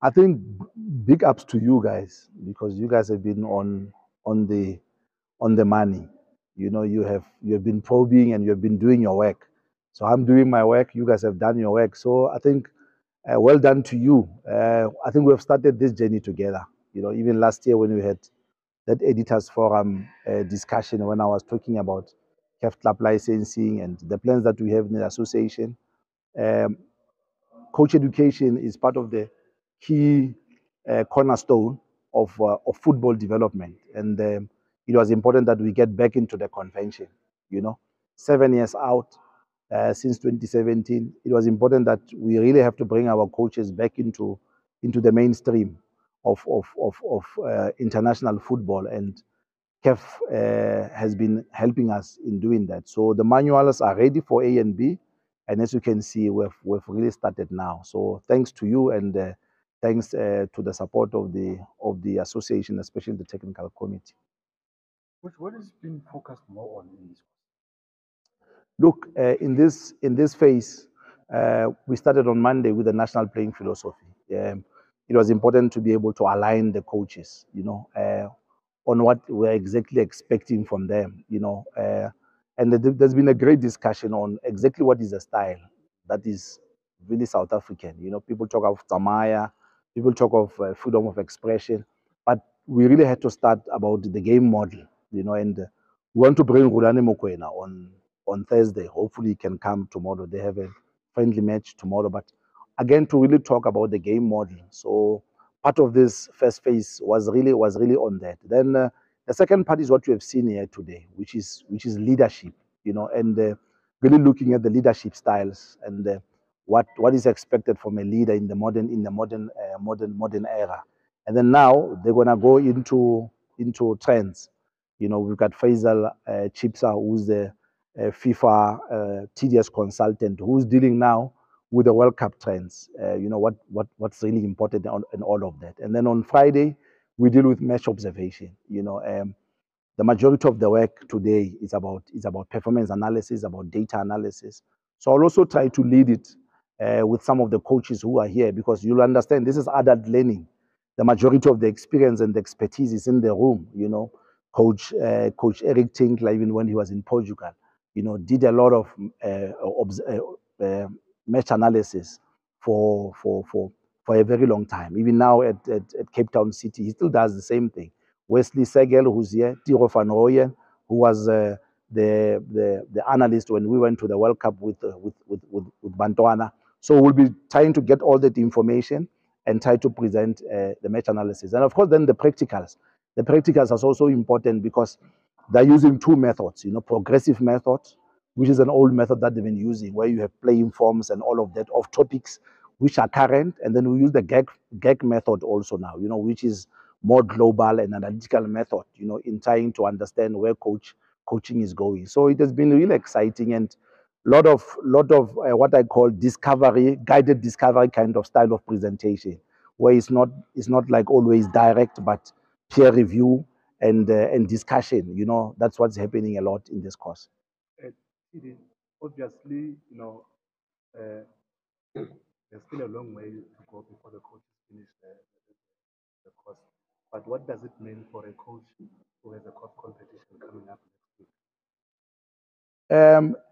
I think big ups to you guys because you guys have been on the on the money. You have been probing and you have been doing your work. So I'm doing my work. You guys have done your work. So I think well done to you. I think we have started this journey together. Even last year when we had that editors forum discussion when I was talking about CAF club licensing and the plans that we have in the association. Um, Coach education is part of the key cornerstone of football development, and it was important that we get back into the convention. You know, 7 years out since 2017, it was important that we really have to bring our coaches back into the mainstream of international football, and CAF has been helping us in doing that. So the manuals are ready for A and B, and as you can see, we've really started now. So thanks to you, and thanks to the support of the association, especially the technical committee. What has been focused more on in this? Look, in this phase, we started on Monday with the national playing philosophy. It was important to be able to align the coaches, on what we're exactly expecting from them, and there's been a great discussion on exactly what is a style that is really South African. People talk of Tamaya, people talk of freedom of expression, but we really had to start about the game model, and we want to bring Rulani Mokoena on Thursday. Hopefully, he can come tomorrow. They have a friendly match tomorrow, but again, to really talk about the game model. So part of this first phase was really on that. Then the second part is what you have seen here today, which is leadership, and really looking at the leadership styles and what is expected from a leader in the modern era. And then now they're gonna go into trends. We've got Faisal Chipsa, who's the FIFA TDS consultant, who's dealing now with the World Cup trends. What's really important in all of that. And then on Friday, we deal with match observation. The majority of the work today is about performance analysis, about data analysis. So I'll also try to lead it with some of the coaches who are here, because you'll understand this is adult learning. The majority of the experience and the expertise is in the room. Coach Eric Tinkler, even when he was in Portugal, did a lot of match analysis for a very long time. Even now at Cape Town City, he still does the same thing. Wesley Segel, who's here, Tiro van Rooyen, who was the analyst when we went to the World Cup with Bantwana. So we'll be trying to get all that information and try to present the match analysis. And of course, then the practicals. The practicals are also important because they're using two methods, progressive method, which is an old method that they've been using, where you have playing forms and all of that of topics which are current. And then we use the gag method also now, which is more global and analytical method, in trying to understand where coaching is going. So it has been really exciting, and lot of what I call guided discovery kind of style of presentation, where it's not like always direct, but peer review and discussion. That's what's happening a lot in this course. Obviously, there's still a long way to go before the coaches finish the course. But what does it mean for a coach who has a CAF competition coming up next week?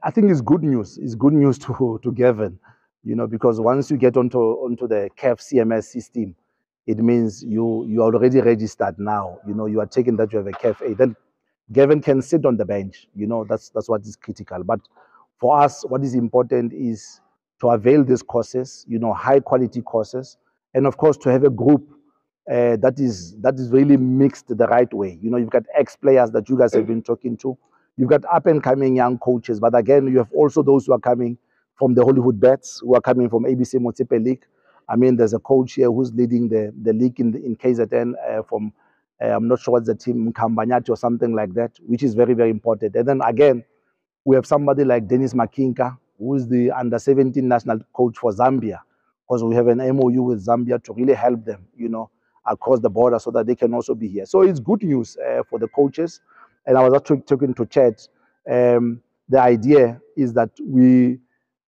I think it's good news. It's good news to Gavin, because once you get onto the CAF CMS system, it means you are already registered now. You are taking that you have a CAF A. Then Gavin can sit on the bench. That's what is critical. But for us, what is important is to avail these courses, high quality courses, and of course to have a group that is really mixed the right way. You've got ex players that you guys have been talking to. You've got up and coming young coaches, but again, you have also those who are coming from the Hollywood Bets, who are coming from ABC Motsepe League. I mean, there's a coach here who's leading the league in KZN from I'm not sure what's the team, Kambanyati or something like that, which is very, very important. And then again, we have somebody like Dennis Makinka, who is the under-17 national coach for Zambia, because we have an MOU with Zambia to really help them, across the border so that they can also be here. So it's good news for the coaches. And I was actually talking to Chad. The idea is that we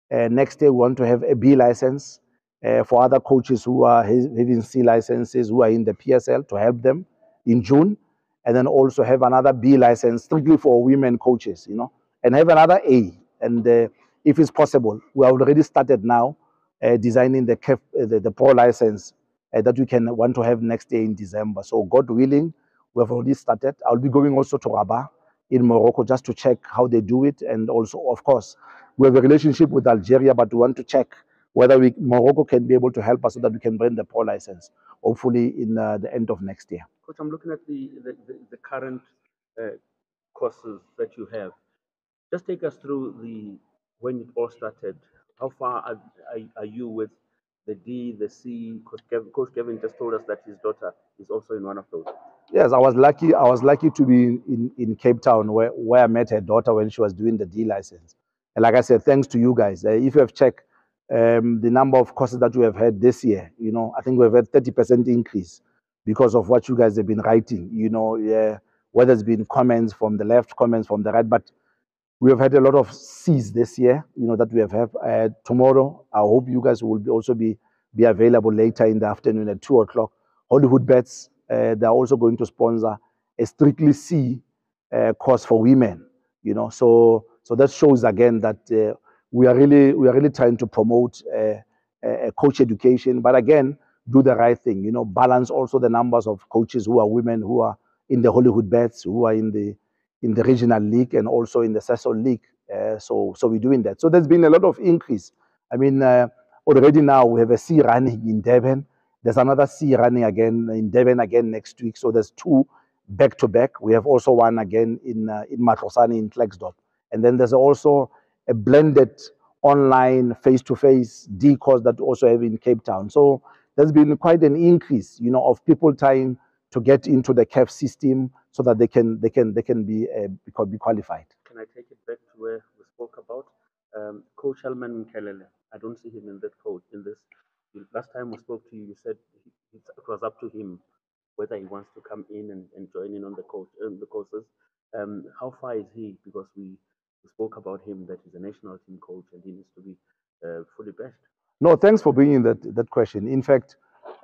next year we want to have a B license for other coaches who are having C licenses, who are in the PSL, to help them in June, and then also have another B license strictly for women coaches, and have another A. And if it's possible, we have already started now designing the CAF, the pro license that we can want to have next year in December. So God willing, we have already started. I'll be going also to Rabat in Morocco just to check how they do it. And also, of course, we have a relationship with Algeria, but we want to check whether Morocco can be able to help us so that we can bring the pro license, hopefully in the end of next year. Coach, I'm looking at the current courses that you have. Just take us through when it all started. How far are you with the D, the C? Coach Kevin just told us that his daughter is also in one of those. Yes, I was lucky. I was lucky to be in Cape Town where I met her daughter when she was doing the D license. And like I said, thanks to you guys. If you have checked the number of courses that we have had this year, I think we've had 30% increase because of what you guys have been writing. Whether it's been comments from the left, comments from the right, but we have had a lot of C's this year, that we have had. Tomorrow, I hope you guys will also be available later in the afternoon at 2 o'clock. Hollywood Bets, they're also going to sponsor a strictly C course for women, So that shows again that we are really trying to promote coach education, but again, do the right thing, balance also the numbers of coaches who are women, who are in the Hollywood Bets, who are in the regional league and also in the Sasol league. So we're doing that. So there's been a lot of increase. I mean, already now we have a C running in Durban. There's another C running again in Durban again next week. So there's 2 back to back. We have also one again in Matlosane in Klerksdorp. And then there's also a blended online face-to-face D course that we also have in Cape Town. So there's been quite an increase, of people trying to get into the CAF system so that they can be qualified. Can I take it back to where we spoke about Coach Helman Mkelele? I don't see him in that coach in this. Last time we spoke to you, you said it was up to him whether he wants to come in and join in on the courses. How far is he? Because we spoke about him that he's a national team coach and he needs to be fully bashed. No, thanks for bringing that question. In fact,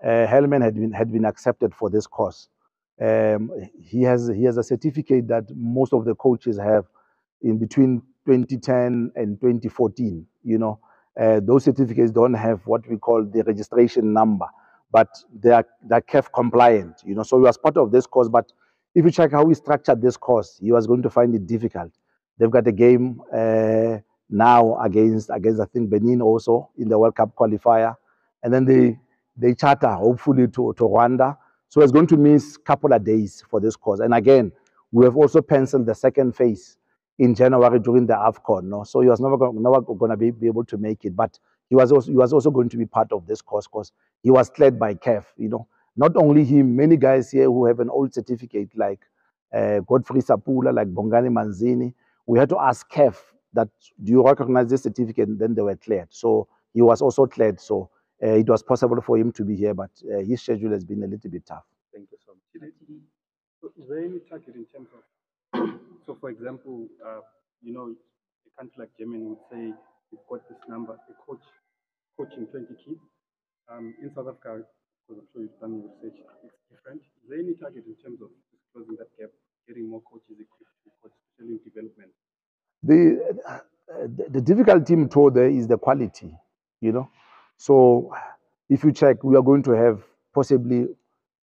Helman had been accepted for this course. He has a certificate that most of the coaches have in between 2010 and 2014. Those certificates don't have what we call the registration number, but they're CAF compliant. So he was part of this course. But if you check how we structured this course, he was going to find it difficult. They've got a game now against I think Benin also in the World Cup qualifier, and then they charter hopefully to Rwanda. So it's going to miss a couple of days for this course. And again, we have also penciled the second phase in January during the AFCON. No? So he was never going to be able to make it. But he was also going to be part of this course because he was cleared by CAF. Not only him, many guys here who have an old certificate like Godfrey Sapula, like Bongani Manzini. We had to ask CAF that, do you recognize this certificate? And then they were cleared. So he was also cleared. So it was possible for him to be here, but his schedule has been a little bit tough. Thank you so much. So is there any target in terms of, so for example, a country like Germany would say, we've got this number, a coach coaching 20 kids. In South Africa, because I'm sure you've done research, it's different. Is there any target in terms of closing that gap, getting more coaches equipped to coach, especially in development? The difficult thing to there is the quality, So if you check, we are going to have possibly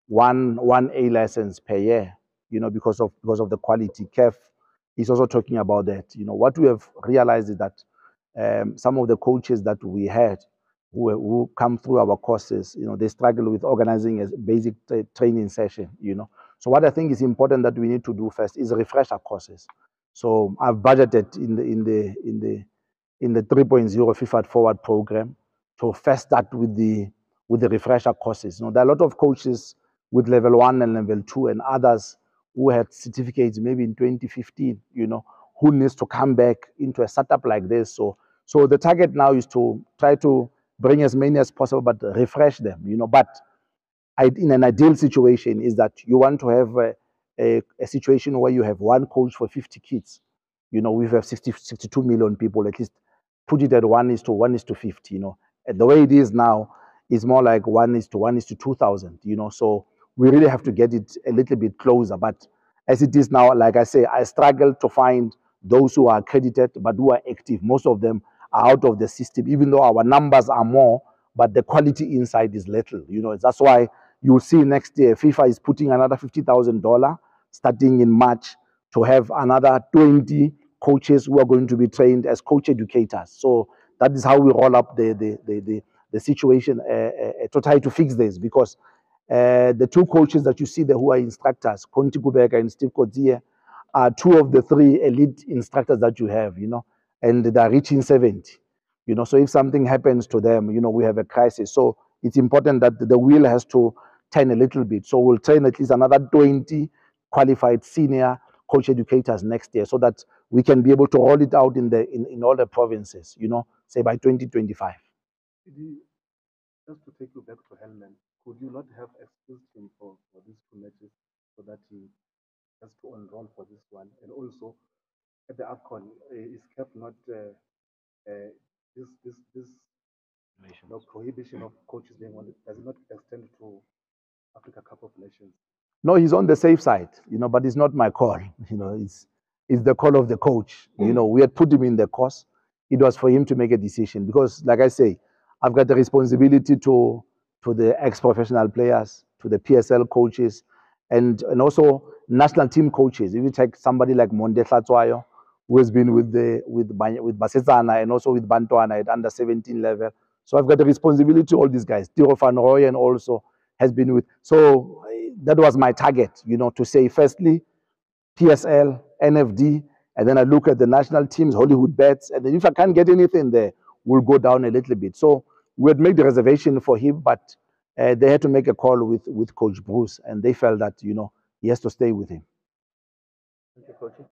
one A license per year, because of the quality. CAF is also talking about that. What we have realized is that some of the coaches that we had who come through our courses, they struggle with organizing a basic training session, So what I think is important that we need to do first is refresh our courses. So I've budgeted in the 3.0 FIFA Forward program to first start with the refresher courses. There are a lot of coaches with level 1 and level 2 and others who had certificates maybe in 2015, who needs to come back into a setup like this. So the target now is to try to bring as many as possible, but refresh them, But in an ideal situation is that you want to have a situation where you have one coach for 50 kids. We have 62 million people, at least put it at 1:50, And the way it is now, is more like 1:2,000, you know. So we really have to get it a little bit closer. But as it is now, like I say, I struggle to find those who are accredited but who are active. Most of them are out of the system, even though our numbers are more, but the quality inside is little. You know, that's why you'll see next year FIFA is putting another $50,000 starting in March to have another 20 coaches who are going to be trained as coach educators. So that is how we roll up the situation to try to fix this, because the two coaches that you see there who are instructors, Conti Kubeka and Steve Kodzie, are two of the three elite instructors that you have, you know, and they're reaching 70, you know. So if something happens to them, you know, we have a crisis. So it's important that the wheel has to turn a little bit. So we'll train at least another 20 qualified senior coach educators next year, so that we can be able to roll it out in all the provinces, you know, say by 2025. Just to take you back to Hellman, could you not have excused him for these two matches so that he has to enroll for this one? And also at the AFCON, is CAF not this prohibition of coaches being on it, does it not extend to Africa Cup of Nations? No, he's on the safe side, you know, but it's not my call. You know, it's the call of the coach. You know, we had put him in the course. It was for him to make a decision, because, like I say, I've got the responsibility to the ex-professional players, to the PSL coaches, and also national team coaches. If you take somebody like Monde Tlatswayo, who has been with Basetsana and also with Bantwana at under 17 level. So I've got the responsibility to all these guys. Tiro van Rooyen also has been with. So that was my target, you know, to say firstly PSL, NFD, and then I look at the national teams, Hollywood bets, and then if I can't get anything there, we'll go down a little bit. So we had made the reservation for him, but they had to make a call with Coach Bruce, and they felt that, you know, he has to stay with him. Thank you, Coach.